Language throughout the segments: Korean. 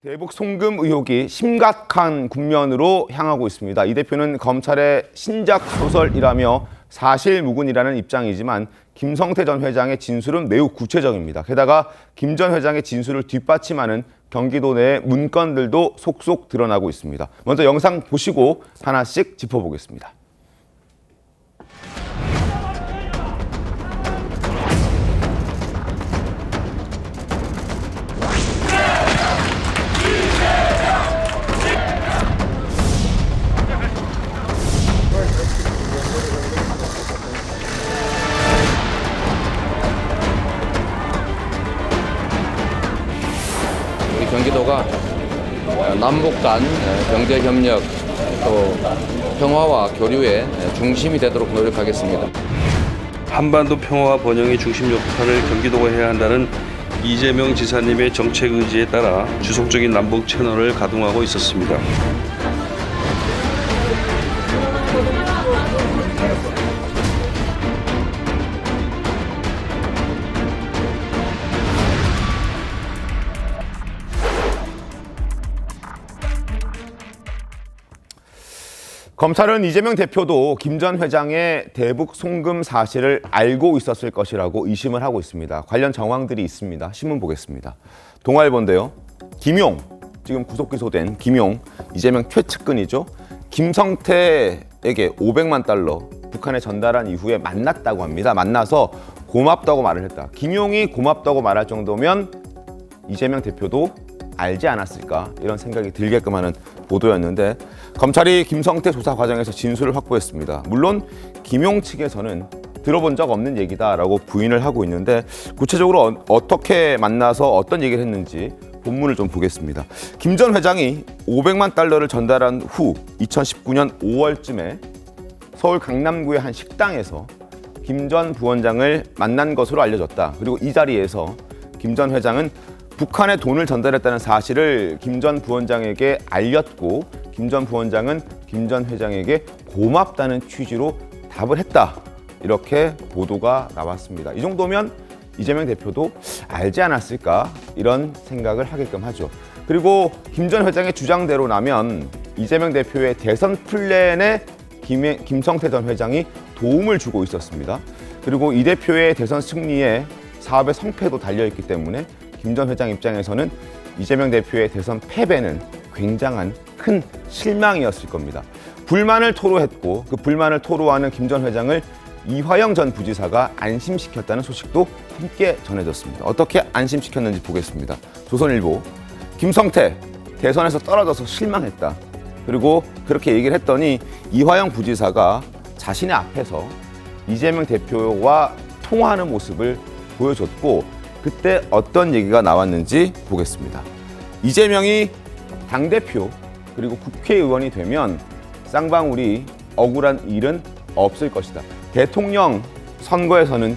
대북 송금 의혹이 심각한 국면으로 향하고 있습니다. 이 대표는 검찰의 신작 소설이라며 사실무근이라는 입장이지만 김성태 전 회장의 진술은 매우 구체적입니다. 게다가 김 전 회장의 진술을 뒷받침하는 경기도 내 문건들도 속속 드러나고 있습니다. 먼저 영상 보시고 하나씩 짚어보겠습니다. 우리 경기도가 남북 간 경제 협력 또 평화와 교류의 중심이 되도록 노력하겠습니다. 한반도 평화와 번영의 중심 역할을 경기도가 해야 한다는 이재명 지사님의 정책 의지에 따라 지속적인 남북 채널을 가동하고 있었습니다. 검찰은 이재명 대표도 김 전 회장의 대북 송금 사실을 알고 있었을 것이라고 의심을 하고 있습니다. 관련 정황들이 있습니다. 신문 보겠습니다. 동아일보인데요. 김용, 지금 구속 기소된 김용, 이재명 최측근이죠. 김성태에게 500만 달러 북한에 전달한 이후에 만났다고 합니다. 만나서 고맙다고 말을 했다. 김용이 고맙다고 말할 정도면 이재명 대표도 알지 않았을까 이런 생각이 들게끔 하는 보도였는데 검찰이 김성태 조사 과정에서 진술을 확보했습니다. 물론 김용 측에서는 들어본 적 없는 얘기다라고 부인을 하고 있는데 구체적으로 어떻게 만나서 어떤 얘기를 했는지 본문을 좀 보겠습니다. 김 전 회장이 500만 달러를 전달한 후 2019년 5월쯤에 서울 강남구의 한 식당에서 김 전 부원장을 만난 것으로 알려졌다. 그리고 이 자리에서 김 전 회장은 북한에 돈을 전달했다는 사실을 김 전 부원장에게 알렸고 김 전 부원장은 김 전 회장에게 고맙다는 취지로 답을 했다. 이렇게 보도가 나왔습니다. 이 정도면 이재명 대표도 알지 않았을까 이런 생각을 하게끔 하죠. 그리고 김 전 회장의 주장대로라면 이재명 대표의 대선 플랜에 김성태 전 회장이 도움을 주고 있었습니다. 그리고 이 대표의 대선 승리에 사업의 성패도 달려있기 때문에 김 전 회장 입장에서는 이재명 대표의 대선 패배는 굉장한 큰 실망이었을 겁니다. 불만을 토로했고 그 불만을 토로하는 김 전 회장을 이화영 전 부지사가 안심시켰다는 소식도 함께 전해졌습니다. 어떻게 안심시켰는지 보겠습니다. 조선일보, 김성태 대선에서 떨어져서 실망했다. 그리고 그렇게 얘기를 했더니 이화영 부지사가 자신의 앞에서 이재명 대표와 통화하는 모습을 보여줬고 그때 어떤 얘기가 나왔는지 보겠습니다. 이재명이 당대표 그리고 국회의원이 되면 쌍방울이 억울한 일은 없을 것이다. 대통령 선거에서는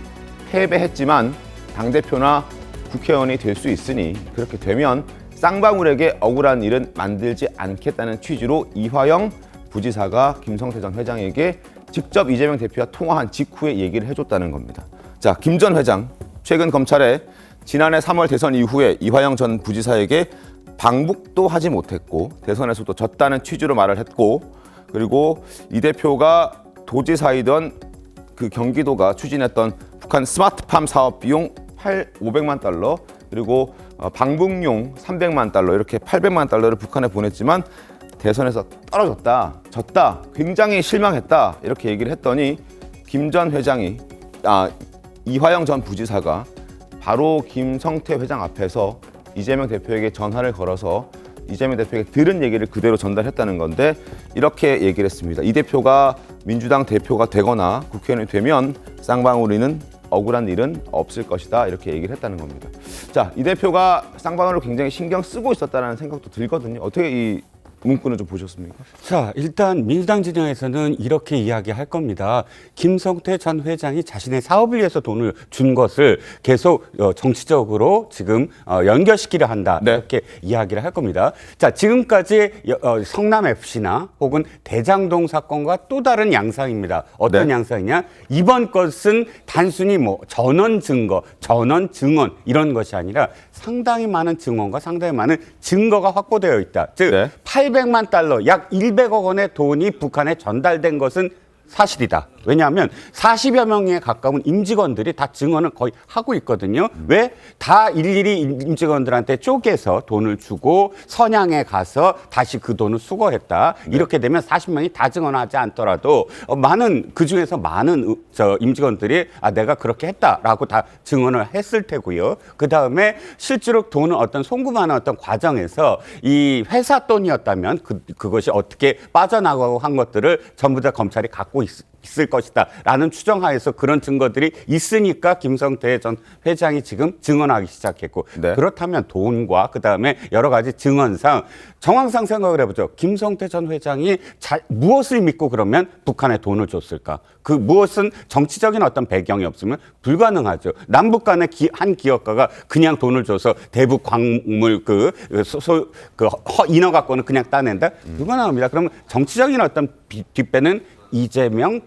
패배했지만 당대표나 국회의원이 될 수 있으니 그렇게 되면 쌍방울에게 억울한 일은 만들지 않겠다는 취지로 이화영 부지사가 김성태 전 회장에게 직접 이재명 대표와 통화한 직후에 얘기를 해줬다는 겁니다. 자, 김 전 회장 최근 검찰에 지난해 3월 대선 이후에 이화영 전 부지사에게 방북도 하지 못했고 대선에서도 졌다는 취지로 말을 했고 그리고 이 대표가 도지사이던 그 경기도가 추진했던 북한 스마트팜 사업 비용 500만 달러 그리고 방북용 300만 달러 이렇게 800만 달러를 북한에 보냈지만 대선에서 떨어졌다, 졌다, 굉장히 실망했다 이렇게 얘기를 했더니 김 전 회장이 이화영 전 부지사가 바로 김성태 회장 앞에서 이재명 대표에게 전화를 걸어서 이재명 대표에게 들은 얘기를 그대로 전달했다는 건데 이렇게 얘기를 했습니다. 이 대표가 민주당 대표가 되거나 국회의원이 되면 쌍방울이는 억울한 일은 없을 것이다 이렇게 얘기를 했다는 겁니다. 자, 이 대표가 쌍방울을 굉장히 신경 쓰고 있었다는 생각도 들거든요. 어떻게 이 문구는 좀 보셨습니까? 자, 일단 민주당 진영에서는 이렇게 이야기할 겁니다. 김성태 전 회장이 자신의 사업을 위해서 돈을 준 것을 계속 정치적으로 지금 연결시키려 한다. 네. 이렇게 이야기를 할 겁니다. 자, 지금까지 성남FC나 혹은 대장동 사건과 또 다른 양상입니다. 어떤 네. 양상이냐? 이번 것은 단순히 전원 증거, 전원 증언 이런 것이 아니라 상당히 많은 증언과 상당히 많은 증거가 확보되어 있다. 즉 네. 800만 달러, 약 100억 원의 돈이 북한에 전달된 것은 사실이다. 왜냐하면 40여 명에 가까운 임직원들이 다 증언을 거의 하고 있거든요. 왜? 다 일일이 임직원들한테 쪼개서 돈을 주고 선양에 가서 다시 그 돈을 수거했다. 이렇게 되면 40명이 다 증언하지 않더라도 많은 그중에서 많은 임직원들이 내가 그렇게 했다라고 다 증언을 했을 테고요. 그다음에 실제로 돈을 어떤 송금하는 어떤 과정에서 이 회사 돈이었다면 그것이 어떻게 빠져나가고 한 것들을 전부 다 검찰이 갖고 있을 것이다라는 추정하에서 그런 증거들이 있으니까 김성태 전 회장이 지금 증언하기 시작했고 네. 그렇다면 돈과 그다음에 여러 가지 증언상 정황상 생각을 해보죠. 김성태 전 회장이 무엇을 믿고 그러면 북한에 돈을 줬을까? 그 무엇은 정치적인 어떤 배경이 없으면 불가능하죠. 남북 간의 한 기업가가 그냥 돈을 줘서 대북 광물 인허 갖고는 그냥 따낸다? 불가능합니다. 그러면 정치적인 어떤 뒷배는 이재명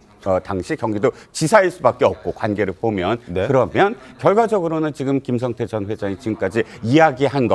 당시 경기도 지사일 수밖에 없고 관계를 보면 네. 그러면 결과적으로는 지금 김성태 전 회장이 지금까지 이야기한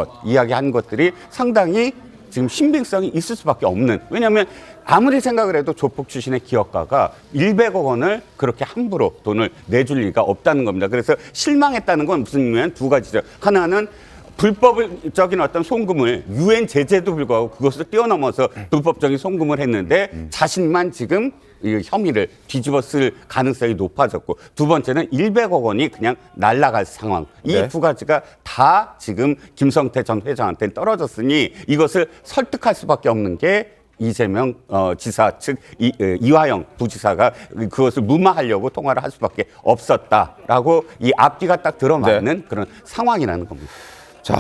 것들이 상당히 지금 신빙성이 있을 수밖에 없는 왜냐하면 아무리 생각을 해도 조폭 출신의 기업가가 100억 원을 그렇게 함부로 돈을 내줄 리가 없다는 겁니다. 그래서 실망했다는 건 무슨 의미냐면 두 가지죠. 하나는 불법적인 어떤 송금을 유엔 제재도 불구하고 그것을 뛰어넘어서 불법적인 송금을 했는데 자신만 지금 이 혐의를 뒤집어 쓸 가능성이 높아졌고 두 번째는 100억 원이 그냥 날아갈 상황. 이 네. 두 가지가 다 지금 김성태 전 회장한테 떨어졌으니 이것을 설득할 수밖에 없는 게 이재명 지사 측 이화영 부지사가 그것을 무마하려고 통화를 할 수밖에 없었다라고 이 앞뒤가 딱 들어맞는 그런 상황이라는 겁니다. 자,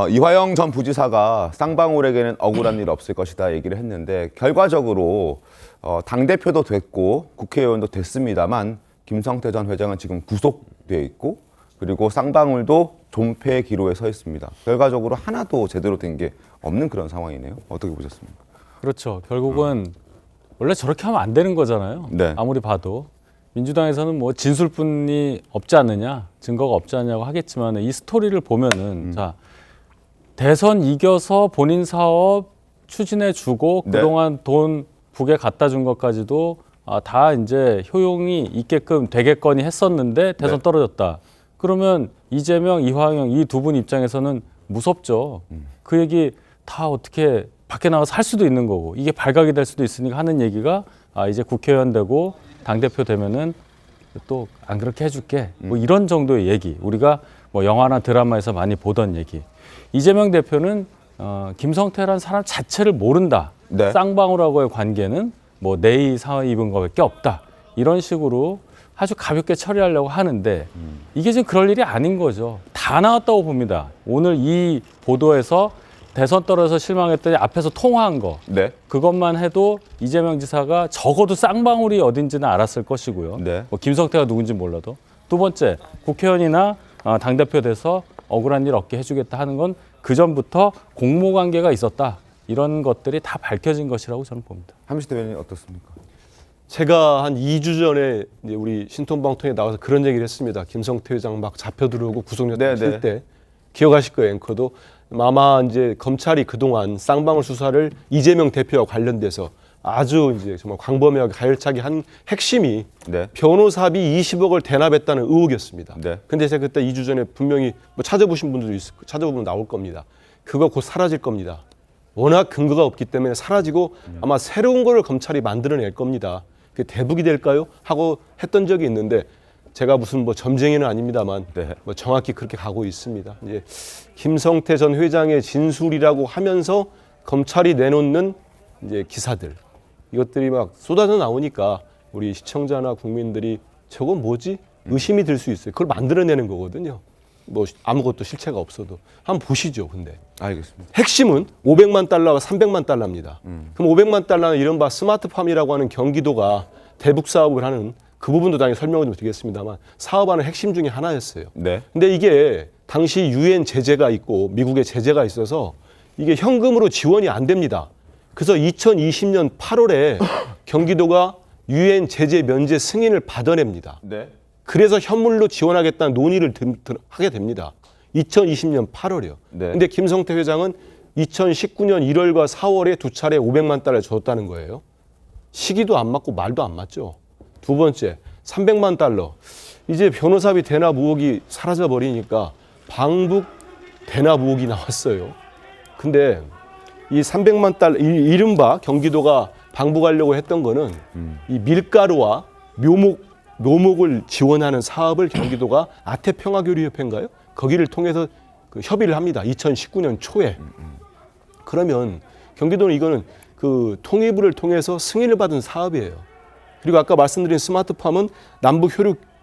이화영 전 부지사가 쌍방울에게는 억울한 일 없을 것이다 얘기를 했는데 결과적으로 당대표도 됐고 국회의원도 됐습니다만 김성태 전 회장은 지금 구속되어 있고 그리고 쌍방울도 존폐의 기로에 서 있습니다. 결과적으로 하나도 제대로 된 게 없는 그런 상황이네요. 어떻게 보셨습니까? 그렇죠. 결국은 원래 저렇게 하면 안 되는 거잖아요. 네. 아무리 봐도. 민주당에서는 뭐 진술뿐이 없지 않느냐, 증거가 없지 않냐고 하겠지만 이 스토리를 보면은 자 대선 이겨서 본인 사업 추진해 주고 네. 그동안 돈 북에 갖다 준 것까지도 다 이제 효용이 있게끔 되겠거니 했었는데 대선 네. 떨어졌다. 그러면 이재명, 이화영 이 두 분 입장에서는 무섭죠. 그 얘기 다 어떻게 밖에 나가서 할 수도 있는 거고 이게 발각이 될 수도 있으니까 하는 얘기가 이제 국회의원 되고 당대표 되면은 또 안 그렇게 해줄게. 뭐 이런 정도의 얘기. 우리가 뭐 영화나 드라마에서 많이 보던 얘기. 이재명 대표는 김성태라는 사람 자체를 모른다. 네. 쌍방울하고의 관계는 뭐 내의 사의 입은 것밖에 없다. 이런 식으로 아주 가볍게 처리하려고 하는데 이게 지금 그럴 일이 아닌 거죠. 다 나왔다고 봅니다. 오늘 이 보도에서 대선 떨어져서 실망했더니 앞에서 통화한 거. 네. 그것만 해도 이재명 지사가 적어도 쌍방울이 어딘지는 알았을 것이고요. 네. 뭐 김성태가 누군지 몰라도. 두 번째, 국회의원이나 당대표 돼서 억울한 일 없게 해주겠다 하는 건 그전부터 공모관계가 있었다. 이런 것들이 다 밝혀진 것이라고 저는 봅니다. 함시 대변인 어떻습니까? 제가 한 2주 전에 이제 우리 신통방통에 나와서 그런 얘기를 했습니다. 김성태 회장 막 잡혀 들어오고 구속영장 칠 때 기억하실 거예요, 앵커도. 아마 이제 검찰이 그동안 쌍방울 수사를 이재명 대표와 관련돼서 아주 이제 정말 광범위하게 가열차게 한 핵심이 네. 변호사비 20억을 대납했다는 의혹이었습니다. 네. 근데 제가 그때 2주 전에 분명히 뭐 찾아보신 분들도 찾아보면 나올 겁니다. 그거 곧 사라질 겁니다. 워낙 근거가 없기 때문에 사라지고 아마 새로운 거를 검찰이 만들어낼 겁니다. 그게 대북이 될까요? 하고 했던 적이 있는데 제가 무슨 뭐 점쟁이는 아닙니다만 네. 뭐 정확히 그렇게 가고 있습니다. 이제 김성태 전 회장의 진술이라고 하면서 검찰이 내놓는 이제 기사들 이것들이 막 쏟아져 나오니까 우리 시청자나 국민들이 저건 뭐지? 의심이 들 수 있어요. 그걸 만들어내는 거거든요. 뭐 아무것도 실체가 없어도 한번 보시죠. 근데 알겠습니다. 핵심은 500만 달러와 300만 달러입니다. 그럼 500만 달러는 이른바 스마트팜이라고 하는 경기도가 대북 사업을 하는 그 부분도 당연히 설명을 좀 드리겠습니다만 사업하는 핵심 중에 하나였어요. 네. 근데 이게 당시 유엔 제재가 있고 미국의 제재가 있어서 이게 현금으로 지원이 안 됩니다. 그래서 2020년 8월에 경기도가 유엔 제재 면제 승인을 받아냅니다. 네. 그래서 현물로 지원하겠다는 논의를 하게 됩니다. 2020년 8월이요. 네. 근데 김성태 회장은 2019년 1월과 4월에 두 차례 500만 달러를 줬다는 거예요. 시기도 안 맞고 말도 안 맞죠. 두 번째, 300만 달러. 이제 변호사비 대납 의혹이 사라져 버리니까 방북 대납 의혹이 나왔어요. 근데 이 300만 달러, 이른바 경기도가 방북하려고 했던 거는 이 밀가루와 묘목을 지원하는 사업을 경기도가 아태평화교류협회인가요? 거기를 통해서 그 협의를 합니다. 2019년 초에. 그러면 경기도는 이거는 그 통일부를 통해서 승인을 받은 사업이에요. 그리고 아까 말씀드린 스마트팜은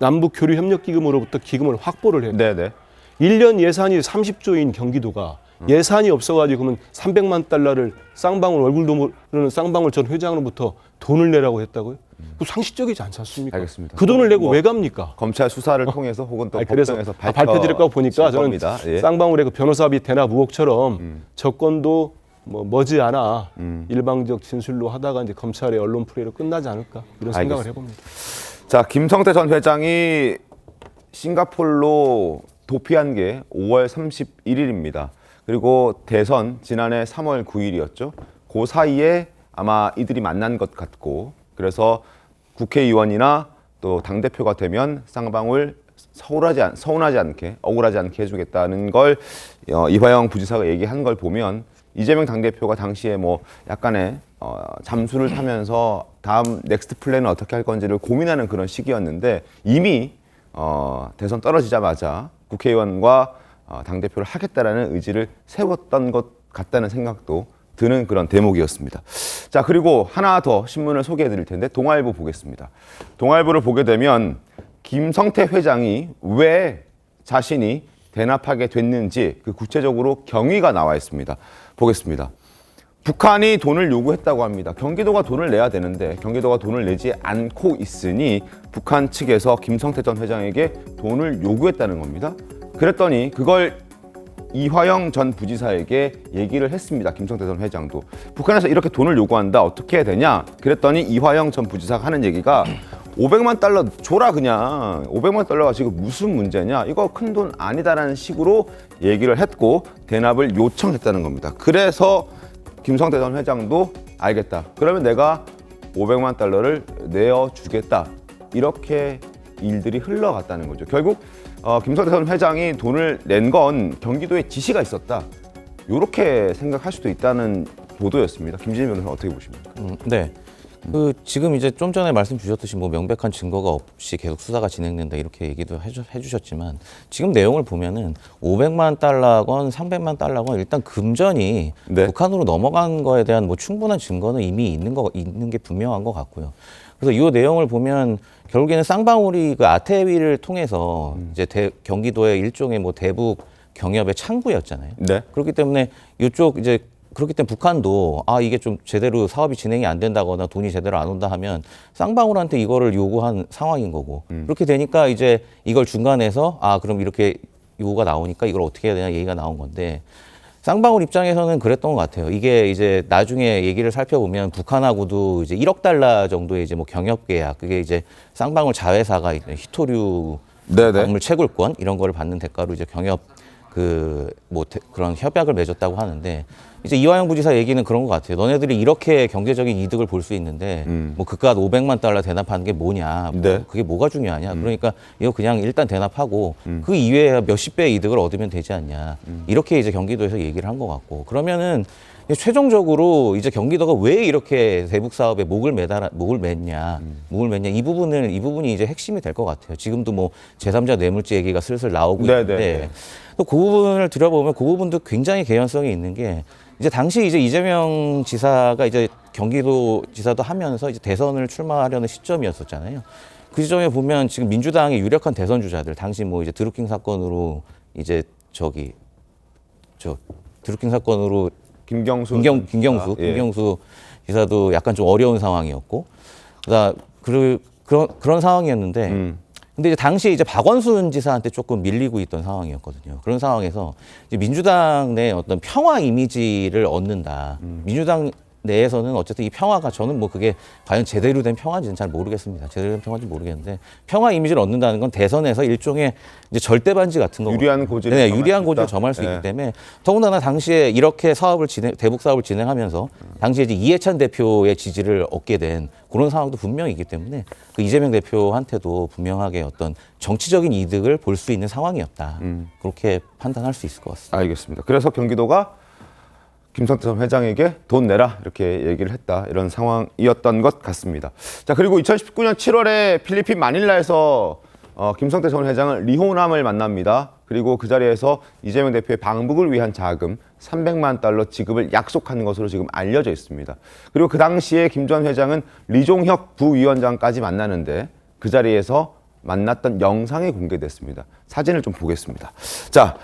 남북교류협력기금으로부터 기금을 확보를 해요. 네네. 1년 예산이 30조인 경기도가 예산이 없어가지고 그러면 300만 달러를 쌍방울 얼굴도 모르는 쌍방울 전 회장으로부터 돈을 내라고 했다고요? 그 상식적이지 않지 않습니까? 알겠습니다. 그 돈을 내고 뭐 왜 갑니까? 검찰 수사를 통해서 혹은 또 그래서 법정에서 발표드릴 거 보니까 저는 겁니다. 예. 쌍방울의 그 변호사비 대납 의혹처럼 접건도 뭐 머지않아 일방적 진술로 하다가 이제 검찰의 언론 플레이로 끝나지 않을까 이런 생각을 알겠습니다. 해봅니다. 자, 김성태 전 회장이 싱가포르로 도피한 게 5월 31일입니다. 그리고 대선 지난해 3월 9일이었죠. 그 사이에 아마 이들이 만난 것 같고 그래서 국회의원이나 또 당대표가 되면 쌍방울 서운하지 않게 억울하지 않게 해주겠다는 걸 이화영 부지사가 얘기한 걸 보면 이재명 당대표가 당시에 뭐 약간의 잠수를 타면서 다음 넥스트 플랜은 어떻게 할 건지를 고민하는 그런 시기였는데 이미 대선 떨어지자마자 국회의원과 당대표를 하겠다라는 의지를 세웠던 것 같다는 생각도 드는 그런 대목이었습니다. 자, 그리고 하나 더 신문을 소개해 드릴 텐데 동아일보 보겠습니다. 동아일보를 보게 되면 김성태 회장이 왜 자신이 대납하게 됐는지 그 구체적으로 경위가 나와 있습니다. 보겠습니다. 북한이 돈을 요구했다고 합니다. 경기도가 돈을 내야 되는데 경기도가 돈을 내지 않고 있으니 북한 측에서 김성태 전 회장에게 돈을 요구했다는 겁니다. 그랬더니 그걸 이화영 전 부지사에게 얘기를 했습니다. 김성태 전 회장도. 북한에서 이렇게 돈을 요구한다. 어떻게 해야 되냐? 그랬더니 이화영 전 부지사가 하는 얘기가 500만 달러 줘라 그냥. 500만 달러가 지금 무슨 문제냐? 이거 큰 돈 아니다라는 식으로 얘기를 했고 대납을 요청했다는 겁니다. 그래서 김성태 전 회장도 알겠다. 그러면 내가 500만 달러를 내어주겠다. 이렇게 일들이 흘러갔다는 거죠. 결국 김성태 전 회장이 돈을 낸 건 경기도에 지시가 있었다. 이렇게 생각할 수도 있다는 보도였습니다. 김진희 변호사 어떻게 보십니까? 네. 지금 이제 좀 전에 말씀 주셨듯이 뭐 명백한 증거가 없이 계속 수사가 진행된다 이렇게 얘기도 해주셨지만 지금 내용을 보면은 500만 달러건 300만 달러건 일단 금전이 네. 북한으로 넘어간 거에 대한 뭐 충분한 증거는 이미 있는 게 분명한 것 같고요. 그래서 이 내용을 보면 결국에는 쌍방울이 그 아태위를 통해서 이제 경기도의 일종의 뭐 대북 경협의 창구였잖아요. 네. 그렇기 때문에 이쪽 이제 그렇기 때문에 북한도 이게 좀 제대로 사업이 진행이 안 된다거나 돈이 제대로 안 온다 하면 쌍방울한테 이거를 요구한 상황인 거고 그렇게 되니까 이제 이걸 중간에서 그럼 이렇게 요구가 나오니까 이걸 어떻게 해야 되냐 얘기가 나온 건데 쌍방울 입장에서는 그랬던 것 같아요. 이게 이제 나중에 얘기를 살펴보면 북한하고도 이제 1억 달러 정도의 이제 뭐 경협 계약 그게 이제 쌍방울 자회사가 있는 히토류 광물 채굴권 이런 거를 받는 대가로 이제 경협 그런 협약을 맺었다고 하는데 이제 이화영 부지사 얘기는 그런 것 같아요. 너네들이 이렇게 경제적인 이득을 볼 수 있는데 뭐 그깟 500만 달러 대납하는 게 뭐냐, 네. 그게 뭐가 중요하냐. 그러니까 이거 그냥 일단 대납하고 그 이외에 몇십 배의 이득을 얻으면 되지 않냐. 이렇게 이제 경기도에서 얘기를 한 것 같고 그러면은 최종적으로 이제 경기도가 왜 이렇게 대북 사업에 목을 맸냐 이 부분이 이제 핵심이 될 것 같아요. 지금도 뭐 제3자 뇌물죄 얘기가 슬슬 나오고 있는데 또 그 부분을 들여보면 그 부분도 굉장히 개연성이 있는 게 이제 당시 이제 이재명 지사가 이제 경기도 지사도 하면서 이제 대선을 출마하려는 시점이었었잖아요. 그 시점에 보면 지금 민주당의 유력한 대선 주자들 당시 뭐 이제 드루킹 사건으로 이제 드루킹 사건으로 김경수 지사도 약간 좀 어려운 상황이었고, 그런 상황이었는데, 근데 이제 당시에 이제 박원순 지사한테 조금 밀리고 있던 상황이었거든요. 그런 상황에서 이제 민주당 내 어떤 평화 이미지를 얻는다. 민주당 내에서는 어쨌든 이 평화가 저는 뭐 그게 과연 제대로 된 평화인지는 잘 모르겠습니다. 제대로 된 평화인지 모르겠는데 평화 이미지를 얻는다는 건 대선에서 일종의 이제 절대 반지 같은 거거든요. 유리한 고지를 네, 점할 유리한 수 고지를 있다. 점할 수 네. 있기 때문에 더군다나 당시에 이렇게 대북 사업을 진행하면서 당시에 이제 이해찬 대표의 지지를 얻게 된 그런 상황도 분명히 있기 때문에 그 이재명 대표한테도 분명하게 어떤 정치적인 이득을 볼 수 있는 상황이었다. 그렇게 판단할 수 있을 것 같습니다. 알겠습니다. 그래서 경기도가 김성태 전 회장에게 돈 내라 이렇게 얘기를 했다 이런 상황이었던 것 같습니다. 자 그리고 2019년 7월에 필리핀 마닐라에서 김성태 전 회장은 리호남을 만납니다. 그리고 그 자리에서 이재명 대표의 방북을 위한 자금 300만 달러 지급을 약속한 것으로 지금 알려져 있습니다. 그리고 그 당시에 김 전 회장은 리종혁 부위원장까지 만나는데 그 자리에서 만났던 영상이 공개됐습니다. 사진을 좀 보겠습니다. 자,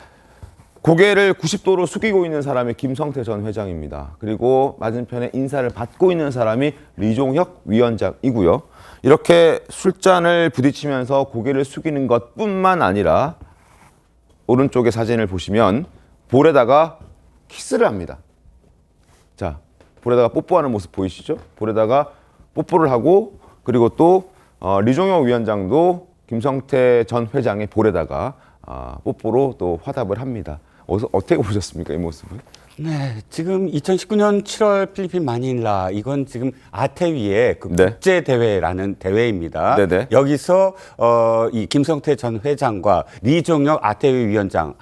고개를 90도로 숙이고 있는 사람이 김성태 전 회장입니다. 그리고 맞은편에 인사를 받고 있는 사람이 리종혁 위원장이고요. 이렇게 술잔을 부딪히면서 고개를 숙이는 것뿐만 아니라 오른쪽의 사진을 보시면 볼에다가 키스를 합니다. 자, 볼에다가 뽀뽀하는 모습 보이시죠? 볼에다가 뽀뽀를 하고 그리고 또 리종혁 위원장도 김성태 전 회장의 볼에다가 뽀뽀로 또 화답을 합니다. 어떻게 보셨습니까, 이 모습을? 네, 지금 2019년 7월 필리핀 마닐라 이건 지금 아태위의 그 네. 국제 대회라는 대회입니다. 네네. 여기서 이 김성태 전 회장과 리종혁 아태위 위원장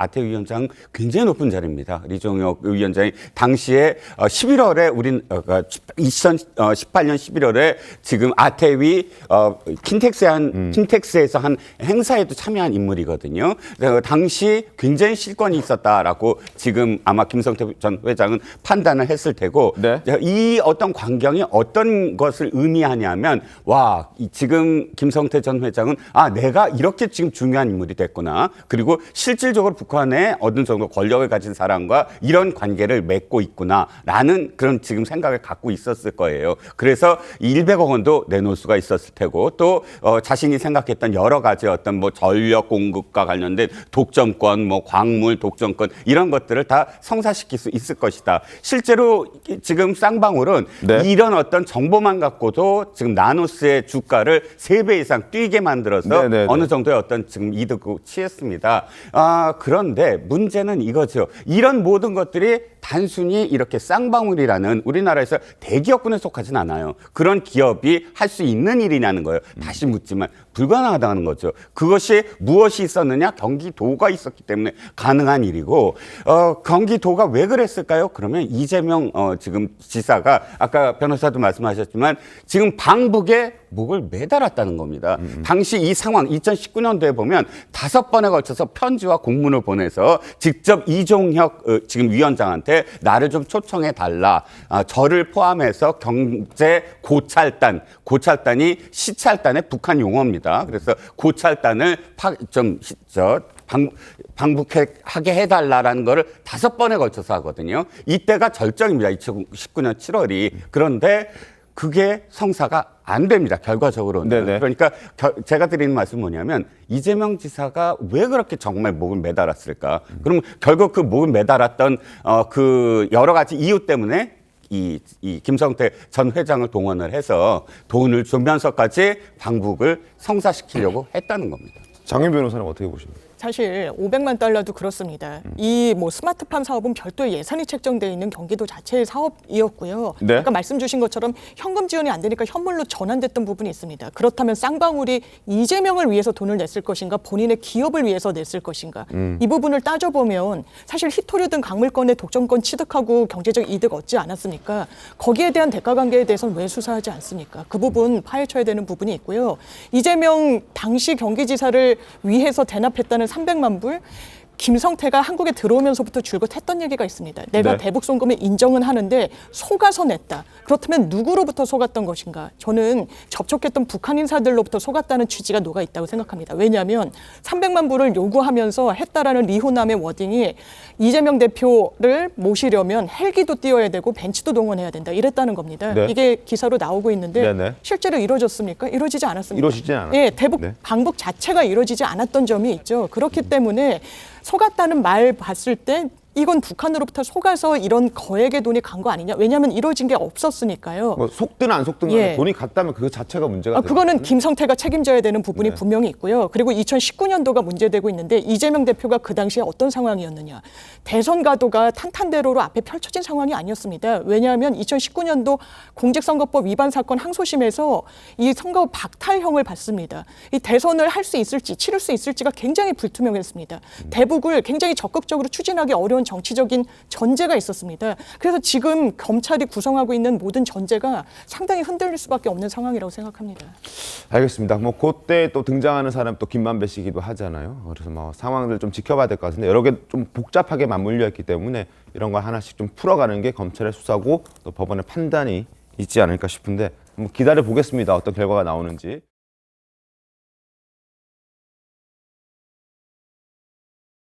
굉장히 높은 자리입니다. 리종혁 위원장이 당시에 11월에 우린 2018년 11월에 지금 아태위 킨텍스에서 한 행사에도 참여한 인물이거든요. 당시 굉장히 실권이 있었다라고 지금 아마 김성태 전 회장은 판단을 했을 테고 네. 이 어떤 광경이 어떤 것을 의미하냐면 지금 김성태 전 회장은 내가 이렇게 지금 중요한 인물이 됐구나. 그리고 실질적으로 북한에 어느 정도 권력을 가진 사람과 이런 관계를 맺고 있구나라는 그런 지금 생각을 갖고 있었을 거예요. 그래서 100억 원도 내놓을 수가 있었을 테고 또 자신이 생각했던 여러 가지 어떤 뭐 전력 공급과 관련된 독점권, 뭐 광물 독점권 이런 것들을 다 성사시킬 수 있을 것이다. 실제로 지금 쌍방울은 네. 이런 어떤 정보만 갖고도 지금 나노스의 주가를 3배 이상 뛰게 만들어서 네네네. 어느 정도의 어떤 지금 이득을 취했습니다. 그런데 문제는 이거죠. 이런 모든 것들이 단순히 이렇게 쌍방울이라는 우리나라에서 대기업군에 속하진 않아요. 그런 기업이 할 수 있는 일이냐는 거예요. 다시 묻지만 불가능하다는 거죠. 그것이 무엇이 있었느냐? 경기도가 있었기 때문에 가능한 일이고 경기도가 왜 그랬을까요? 그러면 이재명 지금 지사가 아까 변호사도 말씀하셨지만 지금 방북에 목을 매달았다는 겁니다. 당시 이 상황 2019년도에 보면 5번에 걸쳐서 편지와 공문을 보내서 직접 이종혁 지금 위원장한테 나를 좀 초청해 달라. 저를 포함해서 경제 고찰단이 시찰단의 북한 용어입니다. 그래서 고찰단을 방북하게 해달라라는 거를 5번에 걸쳐서 하거든요. 이때가 절정입니다. 2019년 7월이. 그런데 그게 성사가 안 됩니다. 결과적으로는. 네네. 그러니까 제가 드리는 말씀은 뭐냐면 이재명 지사가 왜 그렇게 정말 목을 매달았을까? 그럼 결국 그 목을 매달았던 그 여러 가지 이유 때문에 이 김성태 전 회장을 동원을 해서 돈을 주면서까지 방북을 성사시키려고 했다는 겁니다. 장윤 변호사는 어떻게 보십니까? 사실 500만 달러도 그렇습니다. 이 스마트팜 사업은 별도의 예산이 책정되어 있는 경기도 자체의 사업이었고요. 네. 아까 말씀 주신 것처럼 현금 지원이 안 되니까 현물로 전환됐던 부분이 있습니다. 그렇다면 쌍방울이 이재명을 위해서 돈을 냈을 것인가 본인의 기업을 위해서 냈을 것인가 이 부분을 따져보면 사실 히토류든 강물권의 독점권 취득하고 경제적 이득 얻지 않았습니까? 거기에 대한 대가 관계에 대해서는 왜 수사하지 않습니까? 그 부분 파헤쳐야 되는 부분이 있고요. 이재명 당시 경기지사를 위해서 대납했다는 300만 불 김성태가 한국에 들어오면서부터 줄곧 했던 얘기가 있습니다. 내가 네. 대북 송금을 인정은 하는데 속아서 냈다. 그렇다면 누구로부터 속았던 것인가? 저는 접촉했던 북한 인사들로부터 속았다는 취지가 녹아 있다고 생각합니다. 왜냐하면 300만 불을 요구하면서 했다라는 리호남의 워딩이 이재명 대표를 모시려면 헬기도 띄워야 되고 벤치도 동원해야 된다. 이랬다는 겁니다. 네. 이게 기사로 나오고 있는데 네네. 실제로 이루어졌습니까? 이루어지지 않았습니다. 이루어지진 않았죠. 예, 대북 네. 방북 자체가 이루어지지 않았던 점이 있죠. 그렇기 때문에 속았다는 말 봤을 때 이건 북한으로부터 속아서 이런 거액의 돈이 간 거 아니냐? 왜냐하면 이루어진 게 없었으니까요. 뭐 속든 안 속든 간에 예. 돈이 갔다면 그 자체가 문제가 되는 그거는 거거든요. 김성태가 책임져야 되는 부분이 네. 분명히 있고요. 그리고 2019년도가 문제되고 있는데 이재명 대표가 그 당시에 어떤 상황이었느냐. 대선 가도가 탄탄대로로 앞에 펼쳐진 상황이 아니었습니다. 왜냐하면 2019년도 공직선거법 위반 사건 항소심에서 이 선거 박탈형을 받습니다. 이 대선을 할 수 있을지 치를 수 있을지가 굉장히 불투명했습니다. 대북을 굉장히 적극적으로 추진하기 어려운 정치적인 전제가 있었습니다. 그래서 지금 검찰이 구성하고 있는 모든 전제가 상당히 흔들릴 수밖에 없는 상황이라고 생각합니다. 알겠습니다. 뭐 그때 또 등장하는 사람 또 김만배 씨기도 하잖아요. 그래서 뭐 상황들 좀 지켜봐야 될 것 같은데 여러 개 좀 복잡하게 맞물려 있기 때문에 이런 걸 하나씩 좀 풀어가는 게 검찰의 수사고 또 법원의 판단이 있지 않을까 싶은데 한번 기다려 보겠습니다. 어떤 결과가 나오는지.